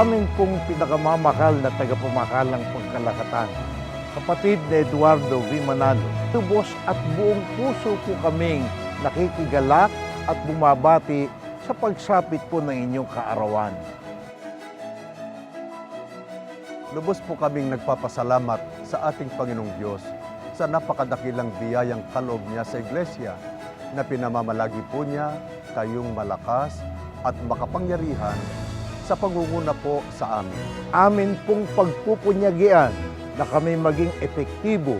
sa amin pong pinakamamahal na tagapamakalang pagkalakatan, kapatid na Eduardo V. Manalo, lubos at buong puso po kaming nakikigalak at bumabati sa pagsapit po ng inyong kaarawan. Lubos po kaming nagpapasalamat sa ating Panginoong Diyos sa napakadakilang biyayang kaloob niya sa Iglesia na pinamamalagi po niya kayong malakas at makapangyarihan sa pangunguna po sa amin. Amin pong pagpupunyagian na kami maging epektibo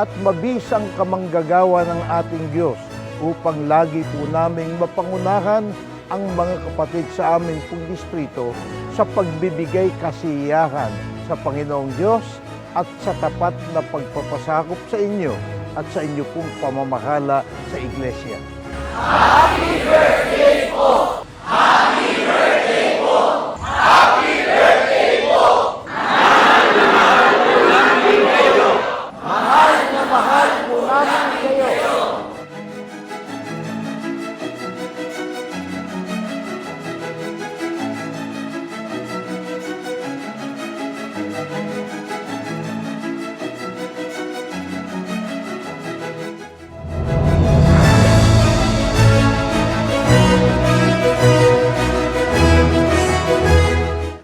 at mabisang kamanggagawa ng ating Diyos upang lagi po naming mapangunahan ang mga kapatid sa amin pong distrito sa pagbibigay kasiyahan sa Panginoong Diyos at sa tapat na pagpapasakop sa inyo at sa inyo pong pamamahala sa Iglesia. Happy